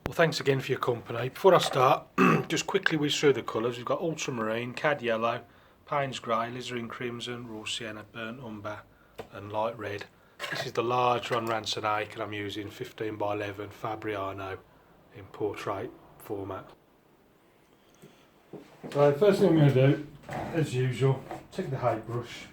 Well, thanks again for your company. Before I start, just quickly whiz through the colours. We've got ultramarine, cad yellow, Payne's grey, alizarin crimson, raw sienna, burnt umber and light red. This is the large Ron Ranson Acre and I'm using 15 by 11 Fabriano in portrait format. So the first thing I'm going to do, as usual, take the height brush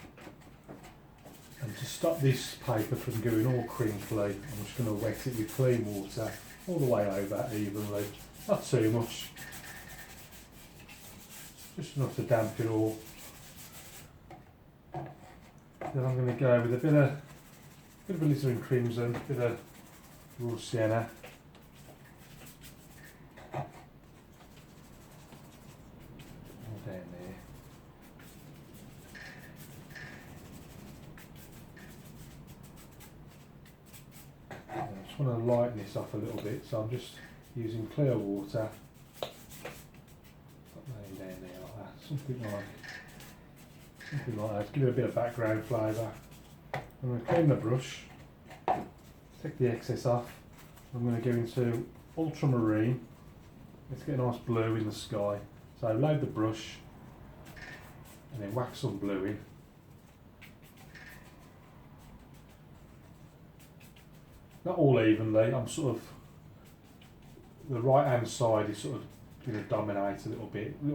and to stop this paper from going all crinkly, I'm just going to wet it with clean water all the way over evenly, not too much, just enough to damp it all. Then I'm going to go with a bit of alizarin crimson, a bit of raw sienna, all down there. I just want to lighten this up a little bit, so I'm just using clear water. Put that down there like that, something like that. Give it a bit of background flavour. I'm going to clean the brush, take the excess off. I'm going to go into ultramarine. Let's get a nice blue in the sky. So load the brush and then whack some blue in. Not all evenly, I'm sort of, the right hand side is sort of going to dominate a little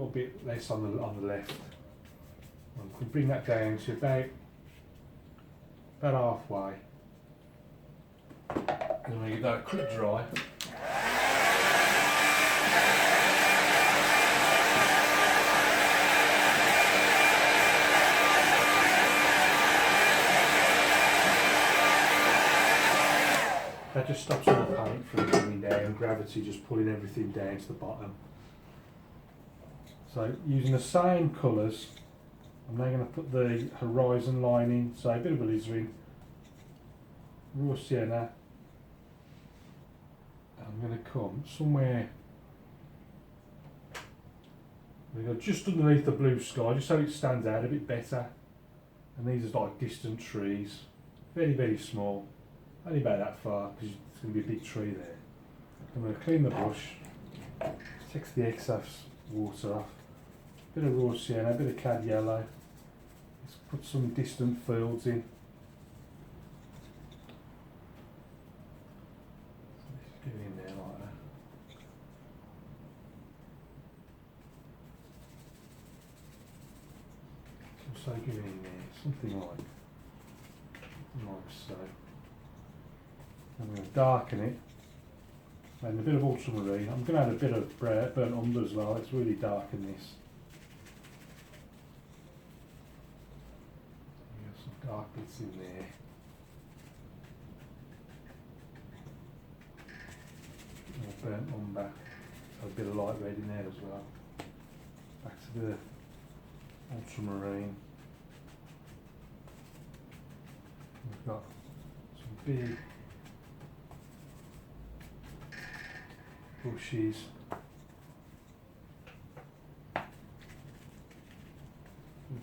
bit less on the left. I can bring that down to about halfway. Then we give that a quick dry. That just stops all the paint from coming down, gravity just pulling everything down to the bottom. So using the same colours, I'm now going to put the horizon line in, so a bit of alizarin, raw sienna, and I'm going to come somewhere, I'm going to go just underneath the blue sky, just so it stands out a bit better. And these are like distant trees, very, very small. Only about that far because it's going to be a big tree there. I'm going to clean the brush, take the excess water off, a bit of raw sienna, a bit of cad yellow. Let's put some distant fields in. Let's get it in there like that. Also get it in there, something like so. I'm going to darken it, and a bit of ultramarine. I'm going to add a bit of burnt umber as well. Let's really darken this. Got some dark bits in there. More burnt umber. A bit of light red in there as well. Back to the ultramarine. We've got some big bushes.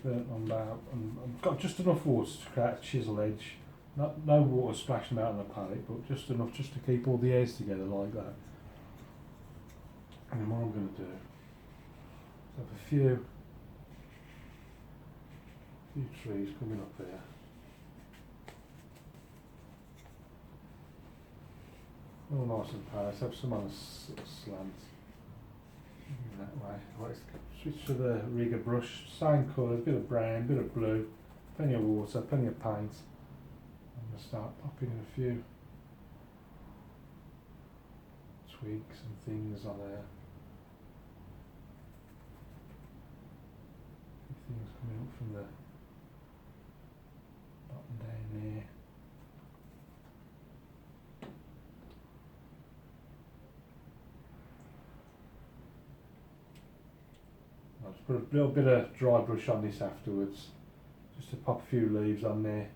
Burnt umber, and I've got just enough water to create a chisel edge. No water splashing out on the palette, but just enough just to keep all the edges together like that. And then what I'm going to do is have a few trees coming up there. All nice and pass, have some on a slant in that way. Right, switch to the rigger brush, same colour, a bit of brown, bit of blue, plenty of water, plenty of paint. I'm going to start popping a few twigs and things on there. Things coming up from the bottom down there. I'll just put a little bit of dry brush on this afterwards, just to pop a few leaves on there.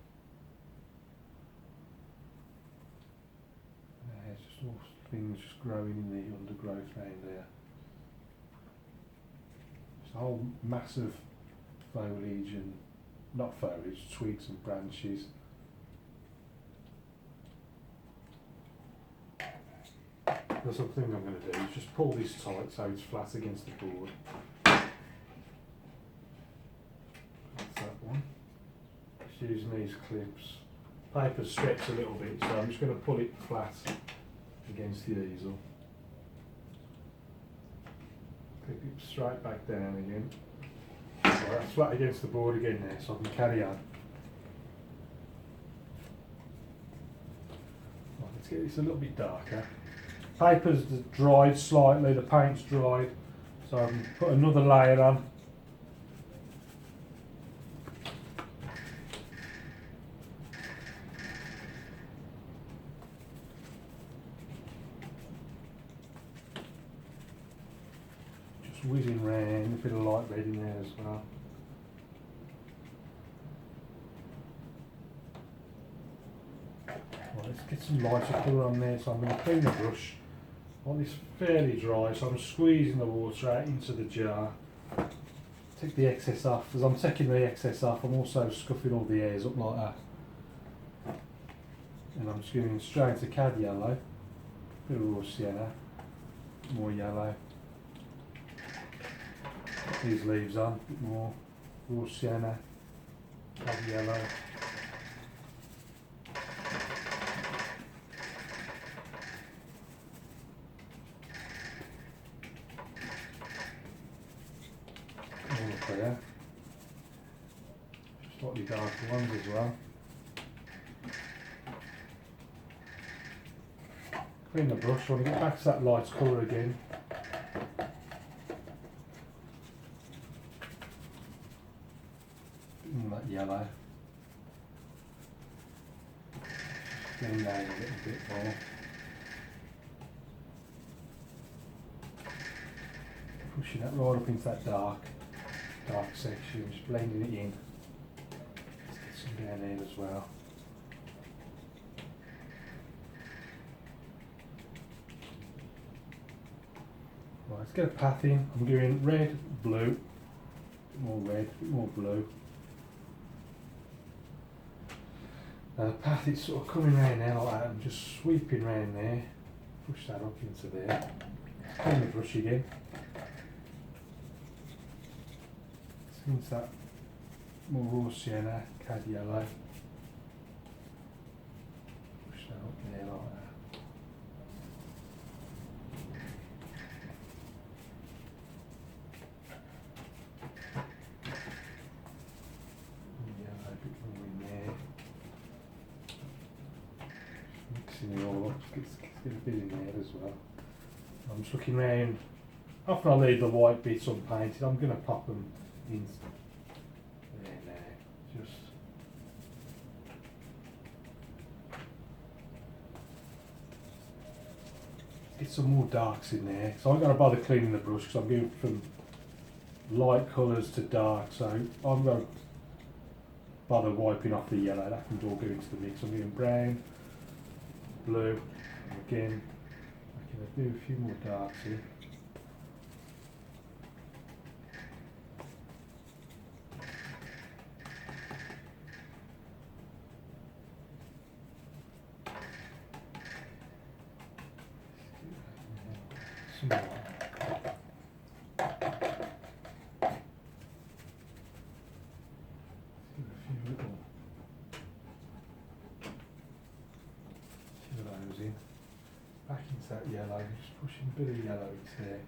It's just all things just growing in the undergrowth around there. It's a whole massive foliage and, not foliage, twigs and branches. The sort of thing I'm going to do is just pull this tight so it's flat against the board. That's that one. Just using these clips. Paper's stretched a little bit, so I'm just going to pull it flat against the easel. Clip it straight back down again. Right, that's flat against the board again there, so I can carry on. Right, let's get this a little bit darker. Paper's dried slightly, the paint's dried, so I can put another layer on. Just whizzing round, a bit of light red in there as well. Right, let's get some lighter colour on there, so I'm going to clean the brush. I want this fairly dry, so I'm squeezing the water out into the jar. Take the excess off. As I'm taking the excess off, I'm also scuffing all the hairs up like that. And I'm just going straight to cad yellow, bit of raw sienna, more yellow. Put these leaves on, a bit more raw sienna, cad yellow. There. Slightly darker ones as well. Clean the brush, I want to get back to that light colour again. And that yellow. Clean down a little bit more. Pushing that right up into that dark section, just blending it in. Let's get some down there as well. Right, let's get a path in. I'm doing red, blue, bit more red, bit more blue. Now the path is sort of coming round now like that. I'm just sweeping round there, push that up into there. Clean the brush again. Into that more raw sienna, cad yellow. Push that up there like that. Yellow, a bit more in there. Mixing it all up, get a bit in there as well. I'm just looking round. After I leave the white bits unpainted, I'm going to pop them in there now, just get some more darks in there. So I'm going to bother cleaning the brush because I'm going from light colours to dark, so I'm going to bother wiping off the yellow. That can all go into the mix. I'm doing brown, blue, and again I can do a few more darks here. Some more. Back into that yellow, just pushing a bit of yellow into there.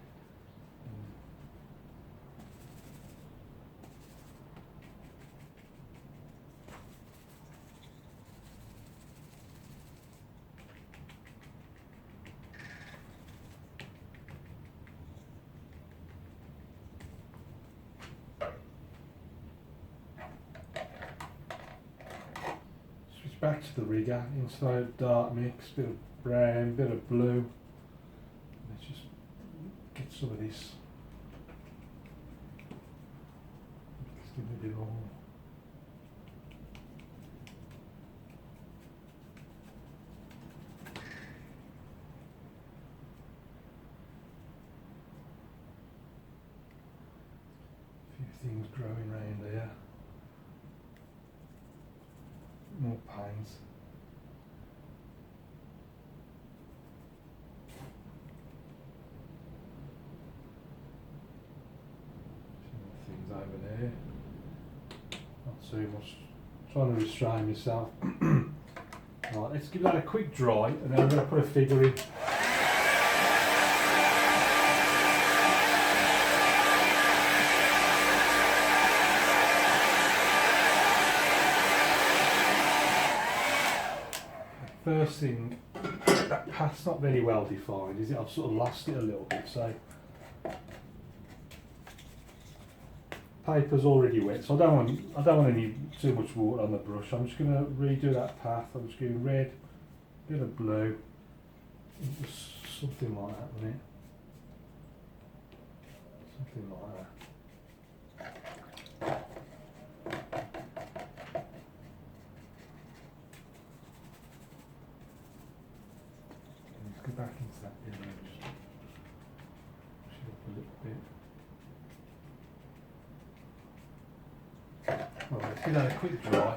Switch back to the rigger, inside dark mix, bit of brown, bit of blue. Let's just get some of this mixed in with it all. A few things growing around there. More pines. over there. Not too much. Trying to restrain myself. Right, let's give that a quick dry and then I'm going to put a figure in. First thing, that path's not very well defined, is it? I've sort of lost it a little bit, so paper's already wet, so I don't want any too much water on the brush. I'm just going to redo that path. I'm just going red, bit of blue, something like that, wouldn't it? Something like that. Go back into that image, push it up a little bit. Right, let's give that a quick dry.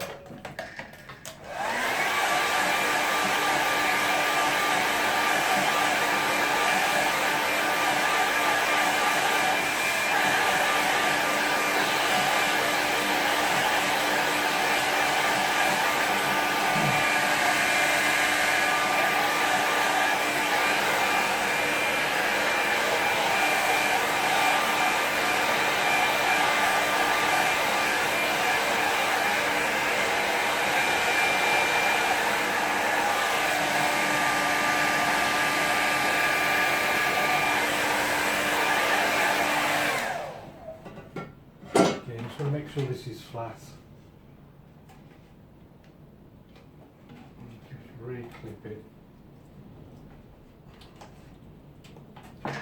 Just want to make sure this is flat. Just re-clip it. I'm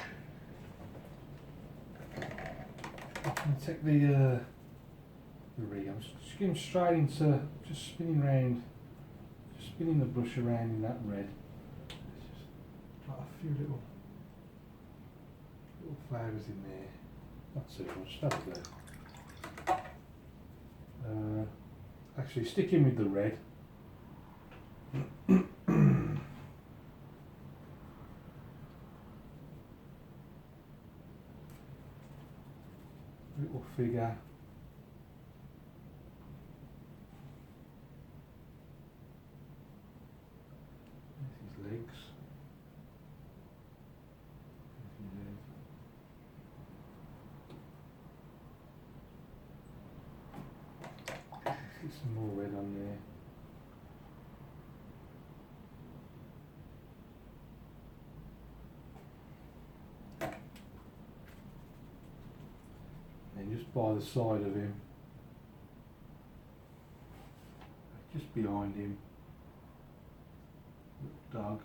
going to take the rig. I'm just going straight into just spinning round, just spinning the brush around in that red. Just got a few little flowers in there. Not too much. That'll do. Actually, sticking with the red. Little figure. There's his legs. Some more red on there. And just by the side of him, just behind him, dog.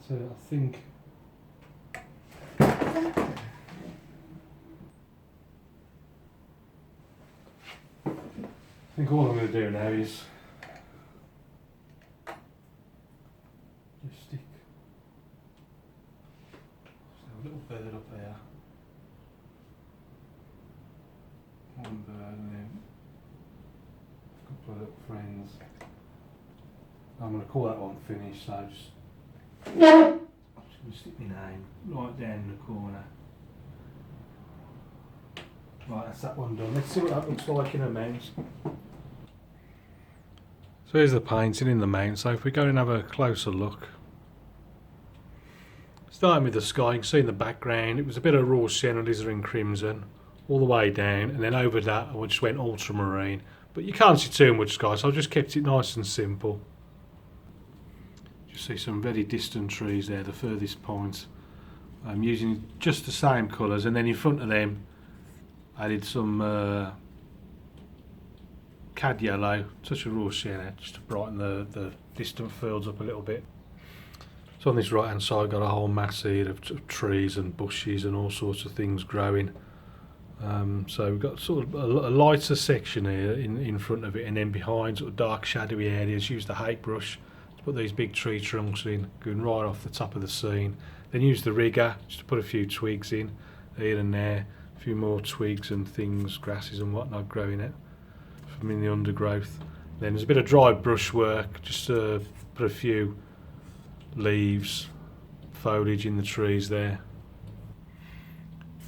So I think all I'm going to do now is just stick a little bird up there, one bird and then a couple of little friends. I'm going to call that one finished, so just I'm just going to stick my name right down in the corner. Right, that's that one done. Let's see what that looks like in a mount. So here's the painting in the mount. So if we go and have a closer look. Starting with the sky, you can see in the background it was a bit of raw sienna, alizarin crimson all the way down, and then over that I just went ultramarine. But you can't see too much sky, so I've just kept it nice and simple. You see some very distant trees there, the furthest point. I'm using just the same colours, and then in front of them I did some cad yellow, touch of raw sienna, just to brighten the distant fields up a little bit. So on this right hand side got a whole mass here of trees and bushes and all sorts of things growing. So we've got sort of a lighter section here in front of it, and then behind sort of dark shadowy areas use the height brush to put these big tree trunks in, going right off the top of the scene. Then use the rigger just to put a few twigs in here and there, a few more twigs and things, grasses and whatnot growing it from in the undergrowth. Then there's a bit of dry brush work, just to put a few leaves, foliage in the trees there.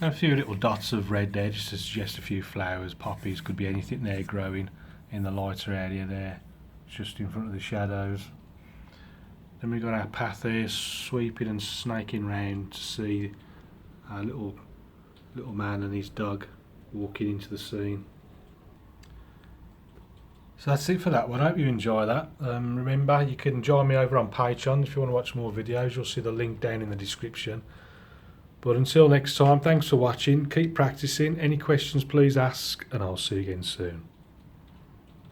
And a few little dots of red there just to suggest a few flowers, poppies, could be anything there growing in the lighter area there, just in front of the shadows. Then we've got our path here sweeping and snaking round to see our little man and his dog walking into the scene. So that's it for that one. I hope you enjoy that. Remember, you can join me over on Patreon if you want to watch more videos. You'll see the link down in the description. But until next time, thanks for watching. Keep practicing. Any questions, please ask, and I'll see you again soon.